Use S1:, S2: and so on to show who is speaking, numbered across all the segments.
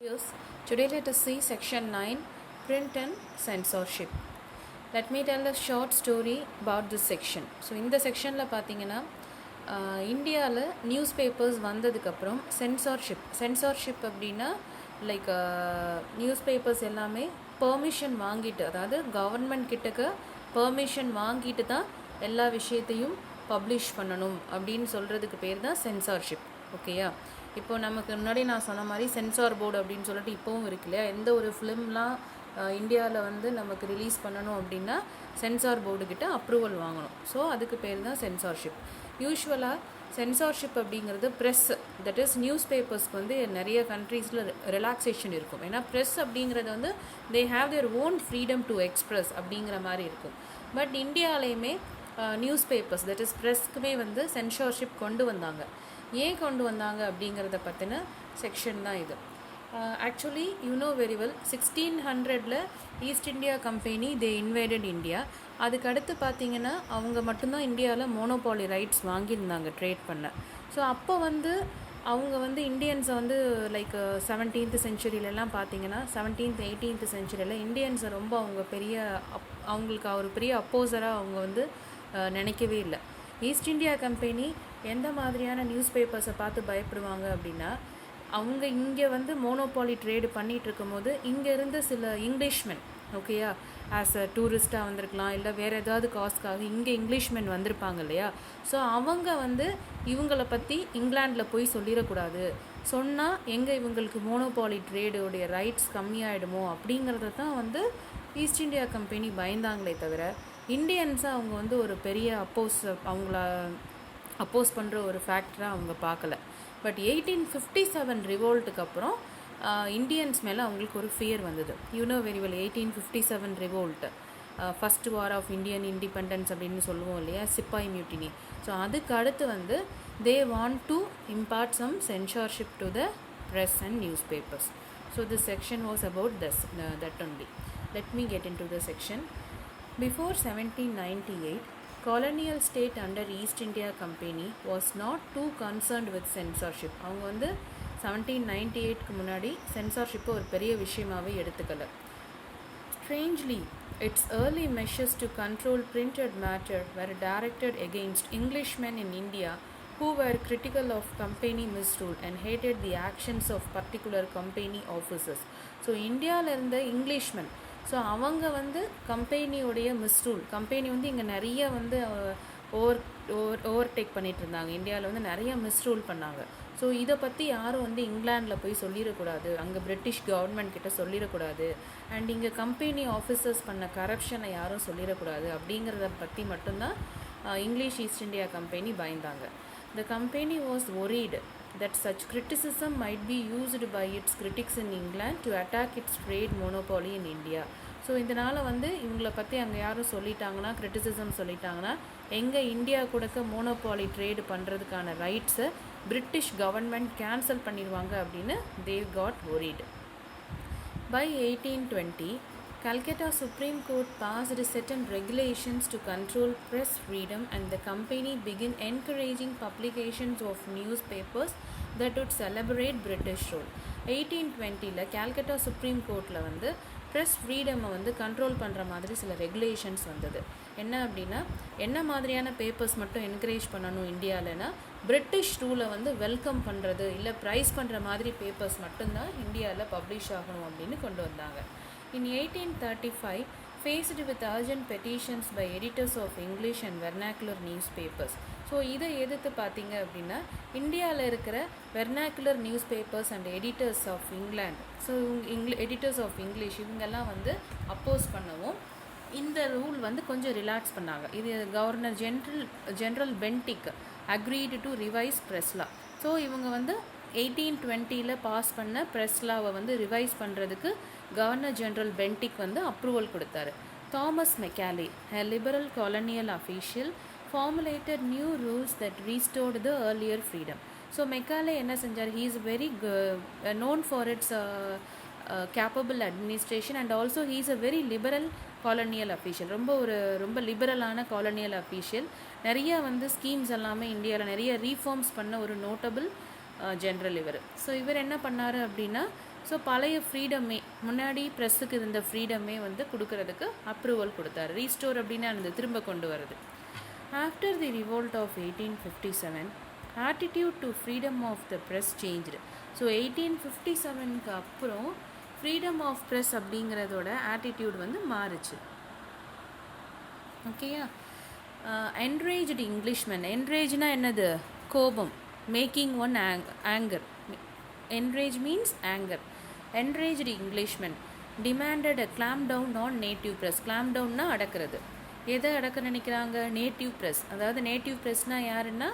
S1: Yes. Today let us see section 9, print and censorship. Let me tell a short story about this section. So இந்த செக்ஷனில் பார்த்தீங்கன்னா இந்தியாவில் news papers வந்ததுக்கப்புறம் censorship அப்படின்னா like news papers எல்லாமே permission வாங்கிட்டு, அதாவது கவர்மெண்ட் கிட்டக்க பெர்மிஷன் வாங்கிட்டு தான் எல்லா விஷயத்தையும் பப்ளிஷ் பண்ணணும் அப்படின்னு சொல்கிறதுக்கு பேர் தான் சென்சார்ஷிப். ஓகேயா? இப்போது நமக்கு முன்னாடி நான் சொன்ன மாதிரி சென்சார் போர்டு அப்படின்னு சொல்லிட்டு இப்போவும் இருக்கு இல்லையா? எந்த ஒரு ஃபிலிம்லாம் இந்தியாவில் வந்து நமக்கு ரிலீஸ் பண்ணணும் அப்படின்னா சென்சார் போர்டுக்கிட்ட அப்ரூவல் வாங்கணும். ஸோ அதுக்கு பேர் தான் சென்சார்ஷிப். யூஸ்வலாக சென்சார்ஷிப் அப்படிங்கிறது ப்ரெஸ், தட் இஸ் நியூஸ் பேப்பர்ஸ்க்கு வந்து நிறைய கண்ட்ரீஸில் ரிலாக்ஸேஷன் இருக்கும். ஏன்னா ப்ரெஸ் அப்படிங்கிறது வந்து they have their own freedom to express அப்படிங்கிற மாதிரி இருக்கும். பட் இந்தியாவிலையுமே நியூஸ் பேப்பர்ஸ், தட் இஸ் ப்ரெஸ்க்குமே வந்து சென்சார்ஷிப் கொண்டு வந்தாங்க. ஏன் கொண்டு வந்தாங்க அப்படிங்கிறத பற்றின செக்ஷன் தான் இது. Actually you know very well, 1600 East India Company they invited India. அதுக்கடுத்து பார்த்தீங்கன்னா அவங்க மட்டும்தான் இந்தியாவில் மோனோபாலி ரைட்ஸ் வாங்கியிருந்தாங்க ட்ரேட் பண்ண. ஸோ அப்போ வந்து அவங்க வந்து இந்தியன்ஸை வந்து லைக் 17th செஞ்சுரியிலலாம் பார்த்தீங்கன்னா 17th 18th செஞ்சுரியில் இந்தியன்ஸை ரொம்ப அவங்க அவங்களுக்கு ஒரு பெரிய அப்போசராக அவங்க வந்து நினைக்கவே இல்லை. ஈஸ்ட் இந்தியா கம்பெனி எந்த மாதிரியான நியூஸ் பேப்பர்ஸை பார்த்து பயப்படுவாங்க அப்படின்னா, அவங்க இங்கே வந்து மோனோபாலி ட்ரேடு பண்ணிகிட்டு இருக்கும்போது இங்கே இருந்த சில இங்கிலீஷ்மென், ஓகேயா, ஆஸ் அ டூரிஸ்ட்டாக வந்திருக்கலாம், இல்லை வேறு ஏதாவது காஸ்க்காக இங்கே இங்கிலீஷ்மென் வந்திருப்பாங்க இல்லையா? ஸோ அவங்க வந்து இவங்களை பற்றி இங்கிலாண்டில் போய் சொல்லிடக்கூடாது, சொன்னால் எங்கே இவங்களுக்கு மோனோபாலி ட்ரேடோடைய ரைட்ஸ் கம்மியாயிடுமோ அப்படிங்கிறத தான் வந்து ஈஸ்ட் இந்தியா கம்பெனி பயந்தாங்களே தவிர இந்தியன்ஸை அவங்க வந்து ஒரு பெரிய அப்போஸ் பண்ணுற ஒரு ஃபேக்டராக அவங்க பார்க்கல. பட் 1857 ரிவோல்ட்டுக்கு அப்புறம் இந்தியன்ஸ் மேலே அவங்களுக்கு ஒரு ஃபியர் வந்தது. You know very well, 1857 revolt, first war of Indian independence அப்படின்னு சொல்லுவோம் இல்லையா, சிப்பாய் மியூட்டினி. ஸோ அதுக்கு அடுத்து வந்து they want to impart some censorship to the press and newspapers. So this section was about that only. Let me get into the section. Before 1798, colonial state under East India Company was not too concerned with censorship. அவங்க வந்து 1798க்கு முன்னாடி சென்சார்ஷிப்பை ஒரு பெரிய விஷயமாகவே எடுத்துக்கல. Strangely, its early measures to control printed matter were directed against Englishmen in India who were critical of company misrule and hated the actions of particular company officers. So இந்தியாவில் இருந்த இங்கிலீஷ்மென், so அவங்க வந்து கம்பெனியோடைய மிஸ்ரூல், கம்பெனி வந்து இங்கே நிறைய வந்து overtake பண்ணிகிட்டு இருந்தாங்க, இந்தியாவில் வந்து நிறைய மிஸ்ரூல் பண்ணாங்க. ஸோ இதை பற்றி யாரும் வந்து இங்கிலாண்டில் போய் சொல்லிடக்கூடாது, அங்கே பிரிட்டிஷ் கவர்மெண்ட் கிட்ட சொல்லிடக்கூடாது, அண்ட் இங்கே கம்பெனி ஆஃபீஸர்ஸ் பண்ண கரப்ஷனை யாரும் சொல்லிடக்கூடாது அப்படிங்கிறத பற்றி மட்டும்தான் இங்கிலீஷ் ஈஸ்ட் இந்தியா கம்பெனி பயந்தாங்க. The company was worried that such criticism might be used by its critics in England to attack its trade monopoly in India. So இதனால் வந்து இவங்களை பற்றி அங்கே யாரும் சொல்லிட்டாங்கன்னா, கிரிட்டிசிசம் சொல்லிட்டாங்கன்னா, எங்கள் இந்தியா கூடக்க மோனோபாலி ட்ரேடு பண்ணுறதுக்கான ரைட்ஸை பிரிட்டிஷ் கவர்மெண்ட் கேன்சல் பண்ணிடுவாங்க அப்படின்னு they got worried. By 1820, Calcutta Supreme Court passed certain regulations to control press freedom, and the company began encouraging publications of newspapers that would celebrate British rule. 1820 Calcutta Supreme Courtல வந்து press ஃப்ரீடமை வந்து control பண்ணுற மாதிரி சில regulations வந்தது. என்ன அப்படின்னா, என்ன மாதிரியான பேப்பர்ஸ் மட்டும் என்கரேஜ் பண்ணணும் இந்தியாவில்னா, பிரிட்டிஷ் ரூலை வந்து வெல்கம் பண்ணுறது இல்லை ப்ரைஸ் பண்ணுற மாதிரி பேப்பர்ஸ் மட்டும்தான் இந்தியாவில் பப்ளிஷ் ஆகணும் அப்படின்னு கொண்டு வந்தாங்க. In 1835, faced with urgent petitions by editors of English and vernacular newspapers. So இதை எதிர்த்து பார்த்தீங்க அப்படின்னா இந்தியாவில் இருக்கிற vernacular newspapers and editors of England, so editors of English இவங்கெல்லாம் வந்து அப்போஸ் பண்ணவும் இந்த ரூல் வந்து கொஞ்சம் ரிலாக்ஸ் பண்ணாங்க. இது governor general Bentinck agreed to revise press law. So இவங்க வந்து 1820 பாஸ் பண்ண ப்ரெஸ் லாவை வந்து ரிவைஸ் பண்ணுறதுக்கு கவர்னர் ஜென்ரல் பென்டிக் வந்து அப்ரூவல் கொடுத்தாரு. Thomas Macaulay, a liberal colonial official, formulated new rules that restored the earlier freedom. So Macaulay என்ன செஞ்சார், he is very known for its capable administration and also he is a very liberal colonial official. ரொம்ப லிபரலான colonial official. நிறைய வந்து schemes எல்லாமே இந்தியாவில் நிறைய reforms பண்ண ஒரு நோட்டபிள் ஜென்ரல் இவர். ஸோ இவர் என்ன பண்ணார் அப்படின்னா, ஸோ பழைய ஃப்ரீடமே, முன்னாடி ப்ரெஸ்ஸுக்கு இருந்த ஃப்ரீடமே வந்து கொடுக்கறதுக்கு அப்ரூவல் கொடுத்தாரு. ரீஸ்டோர் அப்படின்னா அந்த திரும்ப கொண்டு வருது. After the revolt of 1857 attitude to freedom of the press changed. So 1857க்கு அப்புறம் ஃப்ரீடம் ஆஃப் ப்ரெஸ் அப்படிங்கிறதோட ஆட்டிடியூட் வந்து மாறுச்சு. ஓகேயா? Enraged Englishman. என்ரேஜ்னா என்னது? கோபம். Making one anger. Enrage means anger. Enraged Englishman demanded a clamp down on native press. Clamp டவுன்னா அடக்கிறது. எதை அடக்க நினைக்கிறாங்க? Native press. அதாவது நேட்டிவ் ப்ரெஸ்னால் யாருன்னா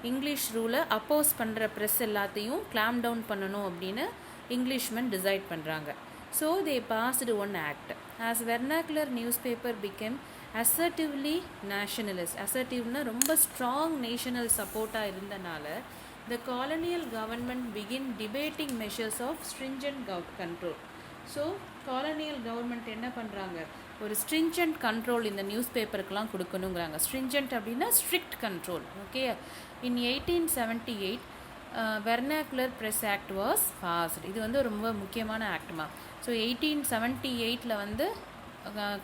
S1: இங்கிலீஷ் ரூலை அப்போஸ் பண்ணுற ப்ரெஸ் எல்லாத்தையும் கிளாம் டவுன் பண்ணணும் அப்படின்னு இங்கிலீஷ்மேன் டிசைட் பண்ணுறாங்க. So they passed one act. As vernacular newspaper became assertively nationalist. அசர்ட்டிவ்னா ரொம்ப ஸ்ட்ராங் நேஷனல் சப்போர்ட்டாக இருந்தனால the colonial government begin debating measures of stringent control. So colonial government என்ன பண்ணுறாங்க? ஒரு ஸ்ட்ரிஞ்சன்ட் கண்ட்ரோல் இந்த நியூஸ் பேப்பருக்கெலாம் கொடுக்கணுங்கிறாங்க. ஸ்ட்ரிஞ்சன்ட் அப்படின்னா strict control. Okay. In 1878 vernacular press act was passed. இது வந்து ரொம்ப முக்கியமான ஆக்ட்மா. ஸோ 1878 வந்து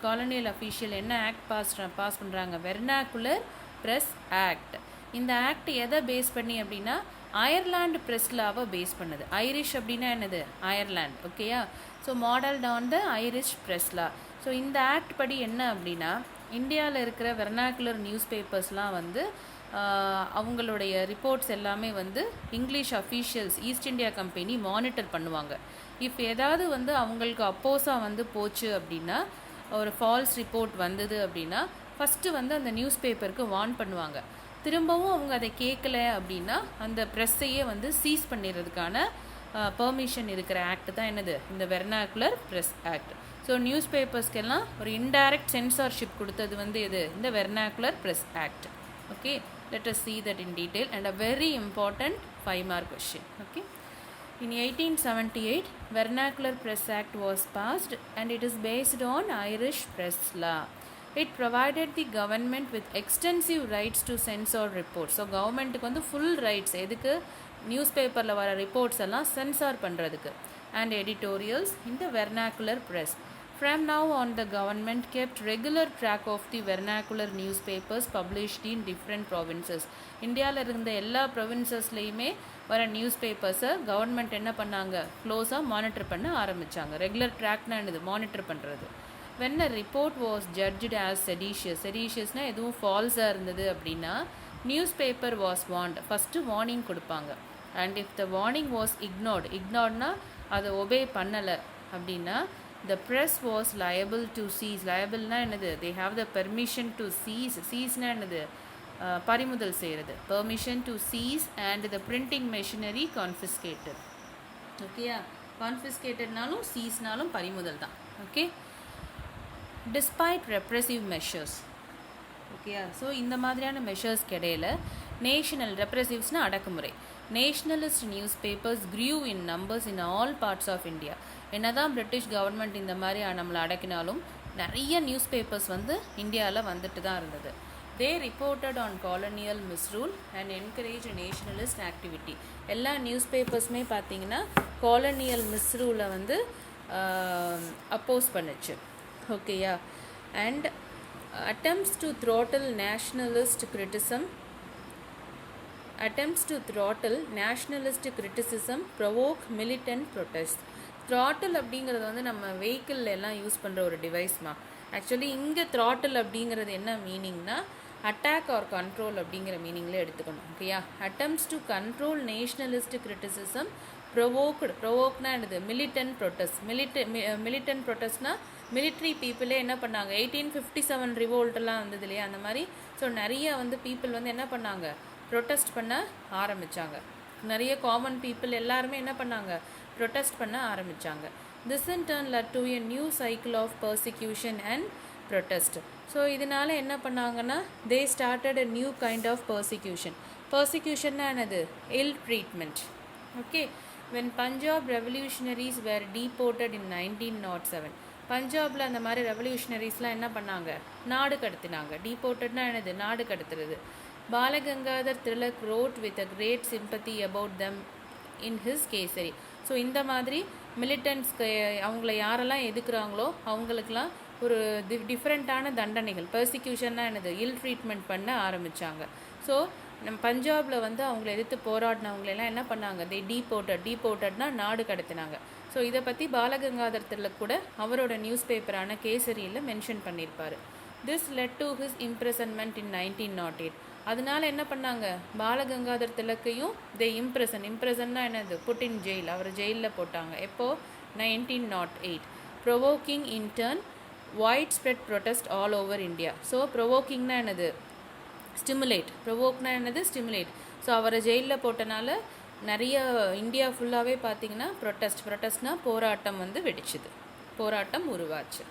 S1: காலனியல் அஃபீஷியல் என்ன ஆக்ட் பாஸ் பண்ணுறாங்க? Vernacular press act. இந்த ஆக்ட் எதை பேஸ் பண்ணி அப்படின்னா அயர்லாண்டு ப்ரெஸ் லாவை பேஸ் பண்ணுது. ஐரிஷ் அப்படின்னா என்னது? அயர்லாண்ட். ஓகேயா? So modelled on the Irish press law. So இந்த ஆக்ட் படி என்ன அப்படின்னா இந்தியாவில் இருக்கிற வெர்னாக்குலர் நியூஸ் பேப்பர்ஸ்லாம் வந்து அவங்களுடைய ரிப்போர்ட்ஸ் எல்லாமே வந்து English officials East India Company monitor பண்ணுவாங்க. இஃப் ஏதாவது வந்து அவங்களுக்கு அப்போஸாக வந்து போச்சு அப்படின்னா, ஒரு ஃபால்ஸ் ரிப்போர்ட் வந்தது அப்படின்னா ஃபஸ்ட்டு வந்து அந்த நியூஸ் பேப்பருக்கு வார்ன் பண்ணுவாங்க. திரும்பவும் அவங்க அதை கேட்கல அப்படின்னா அந்த ப்ரெஸ்ஸையே வந்து சீஸ் பண்ணிடுறதுக்கான பெர்மிஷன் இருக்கிற ஆக்ட் தான் என்னது? இந்த vernacular press act. So news பேப்பர்ஸ்க்கெல்லாம் ஒரு இன்டைரக்ட் சென்சார்ஷிப் கொடுத்தது வந்து எது? இந்த vernacular press act. Okay, let us see that in detail and a very important 5-mark question. Okay, in 1878 Vernacular Press Act was passed and it is based on Irish press law. It provided the government with extensive rights to censor reports. So கவர்மெண்ட்டுக்கு வந்து full rights எதுக்கு? News பேப்பரில் வர reports எல்லாம் sensor பண்ணுறதுக்கு. and editorials in the vernacular press. From now on, the government kept regular track of the vernacular newspapers published in different provinces. இந்தியாவில் இருந்த எல்லா ப்ரொவின்சஸ்லேயுமே வர நியூஸ் பேப்பர்ஸை கவர்மெண்ட் என்ன பண்ணாங்க? க்ளோஸாக மானிட்டர் பண்ண ஆரம்பித்தாங்க. ரெகுலர் ட்ராக்னா என்னது? மானிட்டர் பண்ணுறது. when a report was judged as seditious, seditiousனால் எதுவும் ஃபால்ஸாக இருந்தது அப்படின்னா newspaper was warned. First warning கொடுப்பாங்க. And if the warning was இக்னோர்ட்னா அதை ஒபே பண்ணலை அப்படின்னா the press was liable to seize. liableனா என்னது? they have the permission to seize. seizeனா என்னது? பறிமுதல் செய்கிறது. permission to seize and the printing machinery confiscated. ஓகேயா? confiscatedனாலும் சீஸ்னாலும் பறிமுதல் தான். Okay, despite repressive measures. ஓகேயா? ஸோ இந்த மாதிரியான மெஷர்ஸ்க்கு இடையில் நேஷனல் ரெப்ரெசிவ்ஸ்னால் அடக்குமுறை. Nationalist newspapers grew in numbers in all parts of India. என்னதான் பிரிட்டிஷ் கவர்மெண்ட் இந்த மாதிரி நம்மளை அடக்கினாலும் நிறைய நியூஸ் பேப்பர்ஸ் வந்து இந்தியாவில் வந்துட்டு தான் இருந்தது. They reported on colonial misrule and encourage nationalist activity. எல்லா நியூஸ் பேப்பர்ஸுமே பார்த்தீங்கன்னா காலனியல் மிஸ்ரூலை வந்து அப்போஸ் பண்ணுச்சு. ஓகேயா? And attempts to throttle nationalist criticism provoke militant protest. throttle அப்படிங்கிறது வந்து நம்ம வெஹிக்கிள் எல்லாம் யூஸ் பண்ணுற ஒரு டிவைஸ்மா. ஆக்சுவலி இங்கே throttle அப்படிங்கிறது என்ன மீனிங்னா அட்டாக் ஆர் கண்ட்ரோல் அப்படிங்கிற மீனிங்கில் எடுத்துக்கணும். ஓகேயா? attempts to control nationalist criticism ப்ரொவோக்னா என்னது? Militant protest. மிலிட்டன்ட் ப்ரொட்டஸ்ட்னா மிலிட்ரி பீப்புளே என்ன பண்ணாங்க? 1857 ரிவோல்ட்டெல்லாம் வந்தது இல்லையா? அந்த மாதிரி. ஸோ நிறைய வந்து பீப்புள் வந்து என்ன பண்ணாங்க? ப்ரொட்டஸ்ட் பண்ண ஆரம்பித்தாங்க. நிறைய காமன் பீப்புள் எல்லாருமே என்ன பண்ணாங்க? ப்ரொட்டஸ்ட் பண்ண ஆரம்பித்தாங்க. This in turn led to a new cycle of persecution and protest. So இதனால் என்ன பண்ணாங்கன்னா they started a new kind of persecution. பர்சிக்யூஷன்னா என்னது? Ill treatment. Okay, when Punjab revolutionaries were deported in 1907. பஞ்சாபில் அந்த மாதிரி ரெவல்யூஷனரிஸ்லாம் என்ன பண்ணாங்க? நாடு கடத்தினாங்க. டீபோர்ட்டட்னா என்னது? நாடு கடத்துறது. Balgangadhar Tilak wrote with a great sympathy about them in his Kesari. So இந்த மாதிரி மிலிட்டன்ஸ்க்கு அவங்கள யாரெல்லாம் எதுக்குறாங்களோ அவங்களுக்கெல்லாம் ஒரு டிஃப்ரெண்ட்டான தண்டனைகள், பெர்சிக்யூஷன்னா என்னது, இல் ட்ரீட்மெண்ட் பண்ண ஆரம்பித்தாங்க. ஸோ நம்ம பஞ்சாபில் வந்து அவங்கள எதிர்த்து போராடினவங்களெல்லாம் என்ன பண்ணாங்க, டீபோர்ட்டட்னா நாடு கடத்தினாங்க. ஸோ இதை பற்றி பாலகங்காதர் திலக் கூட அவரோட நியூஸ் பேப்பரான கேசரியில் மென்ஷன் பண்ணியிருப்பார். This led to his imprisonment in 1908. அதனால என்ன பண்ணாங்க, பாலகங்காதர் திலக்கையும் இம்ப்ரெசன்னா என்னது, புட் இன் ஜெயில், அவர் ஜெயிலில் போட்டாங்க. எப்போது, 1908. Provoking in turn widespread protest all over India. So ப்ரொவோக்கிங்னா என்னது, ஸ்டிமுலேட். ஸோ அவரை ஜெயிலில் போட்டனால நிறைய இந்தியா ஃபுல்லாகவே பார்த்திங்கன்னா ப்ரொட்டஸ்ட்னா போராட்டம் வந்து வெடிச்சுது, போராட்டம் உருவாச்சு.